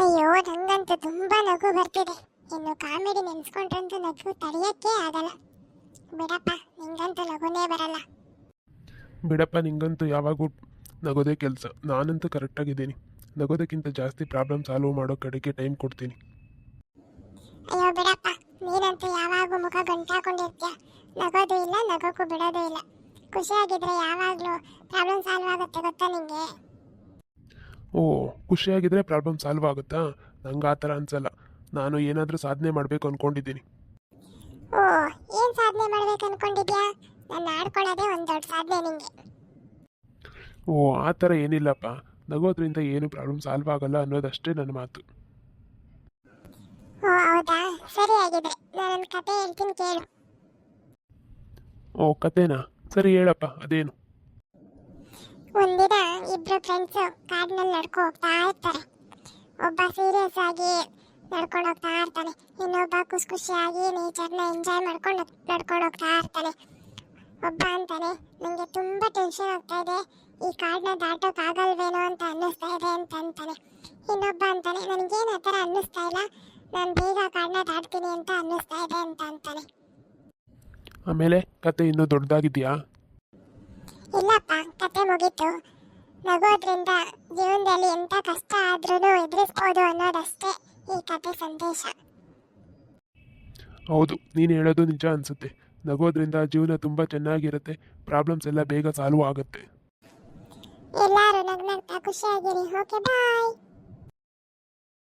ಅಯ್ಯೋ, ನಂಗಂತೂ ತುಂಬಾ ನಗು ಬರ್ತಿದೆ. ಇನ್ನು ಕಾಮಿಡಿ ನೆನ್ಸ್ಕೊಂಡ್ರಂತೂ ನಗು ತಡೆಯಕ್ಕೆ ಆಗಲ್ಲ. ಬಿಡಪ್ಪ, ನಿಂಗಂತೂ ನಗುನೇ ಬರಲ್ಲ. ಬಿಡಪ್ಪ, ನಿಂಗಂತೂ ಯಾವಾಗೂ ನಗೋದೇ ಕೆಲಸ. ನಾನಂತೂ ಕರೆಕ್ಟಾಗಿದ್ದೀನಿ. ನಗೋದಕ್ಕಿಂತ ಜಾಸ್ತಿ ಪ್ರಾಬ್ಲಮ್ ಸಾಲ್ವ್ ಮಾಡೋ ಕಡೆಗೆ ಟೈಮ್ ಕೊಡ್ತೀನಿ. ಅಯ್ಯೋ ಬಿಡಪ್ಪ, ನೀನಂತೂ ಯಾವಾಗೂ ಮುಖ ಗಂಟಾಕೊಂಡಿರ್ತೀಯ. ನಗೋದು ಇಲ್ಲ, ನಗೋಕ್ಕೂ ಬಿಡೋದು ಇಲ್ಲ. ಖುಷಿಯಾಗಿದ್ರೆ ಯಾವಾಗಲೂ ಪ್ರಾಬ್ಲಮ್ ಸಾಲ್ವ್ ಆಗುತ್ತೆ, ಗೊತ್ತಾ ನಿಂಗೆ? ಓ, ಖುಷಿಯಾಗಿದ್ರೆ ಪ್ರಾಬ್ಲಮ್ ಸಾಲ್ವ್ ಆಗುತ್ತಾ? ನಂಗೆ ಆ ಥರ ಅನ್ಸಲ್ಲ. ನಾನು ಏನಾದರೂ ಸಾಧನೆ ಮಾಡಬೇಕು ಅಂದ್ಕೊಂಡಿದ್ದೀನಿ. ಓ, ಏನು ಸಾಧನೆ ಮಾಡ್ಬೇಕು ಅನ್ಕೊಂಡಿದ್ಯಾ? ನಾನು ಆಡ್ಕೊಳ್ಳೋದೇ ಒಂದು ದೊಡ್ಡ ಸಾಧನೆ ನಿಂಗೆ. ಓ, ಆ ಥರ ಏನಿಲ್ಲಪ್ಪ. ನಗೋದ್ರಿಂದ ಏನು ಪ್ರಾಬ್ಲಮ್ ಸಾಲ್ವ್ ಆಗಲ್ಲ ಅನ್ನೋದಷ್ಟೇ ನನ್ನ ಮಾತು. ಓ ಹೌದಾ, ಸರಿ ಆಗಿದ್ರೆ ನಾನೊಂದು ಕತೆ ಹೇಳ್ತೀನಿ, ಕೇಳು. ಓ, ಕತೆನಾ? ಸರಿ ಹೇಳಪ್ಪ, ಅದೇನು? ಒಂದಿನ ಇಬ್ರು ಫ್ರೆಂಡ್ಸು ಕಾಡಿನಲ್ಲಿ ನಡ್ಕೊ ಹೋಗ್ತಾ ಇರ್ತಾರೆ. ಒಬ್ಬ ಸೀರಿಯಸ್ ಆಗಿ ನಡ್ಕೊಂಡು ಹೋಗ್ತಾ ಇರ್ತಾನೆ, ಇನ್ನೊಬ್ಬ ಖುಷಿ ಖುಷಿಯಾಗಿ ನೇಚರ್ನ ಎಂಜಾಯ್ ಮಾಡ್ಕೊಂಡು ನಡ್ಕೊಂಡು ಹೋಗ್ತಾ ಇರ್ತಾನೆ. ಒಬ್ಬ ಅಂತಾನೆ, ನನಗೆ ತುಂಬ ಟೆನ್ಷನ್ ಆಗ್ತಾ ಇದೆ, ಈ ಕಾಡನ್ನ ದಾಟೋಕ್ಕಾಗಲ್ವೇನೋ ಅಂತ ಅನ್ನಿಸ್ತಾ ಇದೆ ಅಂತ ಅಂತಾನೆ. ಇನ್ನೊಬ್ಬ ಅಂತಾನೆ, ನನಗೇನು ಆ ಥರ ಅನ್ನಿಸ್ತಾ ಇಲ್ಲ, ನಾನು ಬೇಗ ಕಾಡನ್ನ ದಾಟ್ತೀನಿ ಅಂತ ಅನ್ನಿಸ್ತಾ ಇದೆ ಅಂತ ಅಂತಾನೆ. ಆಮೇಲೆ ಕತೆ ಇನ್ನೂ ದೊಡ್ಡದಾಗಿದೆಯಾ? ಇಲ್ಲಪ್ಪ, ಕತೆ ಮುಗೀತು. ನಗೋದ್ರಿಂದ ಜೀವನದಲ್ಲಿ ಎಂಥ ಕಷ್ಟ ಆದ್ರೂ ಎದುರಿಸ್ಬೋದು ಅನ್ನೋದಷ್ಟೇ ಈ ಕತೆ ಸಂದೇಶ. ಹೌದು, ನೀನು ಹೇಳೋದು ನಿಜ ಅನಿಸುತ್ತೆ. ನಗೋದ್ರಿಂದ ಜೀವನ ತುಂಬ ಚೆನ್ನಾಗಿರುತ್ತೆ. ಪ್ರಾಬ್ಲಮ್ಸ್ ಎಲ್ಲ ಬೇಗ ಸಾಲ್ವ್ ಆಗುತ್ತೆ. ಎಲ್ಲರೂ ನಗ್ನಗ್ತಾ ಖುಷಿಯಾಗಿರಿ. ಓಕೆ, ಬಾಯ್.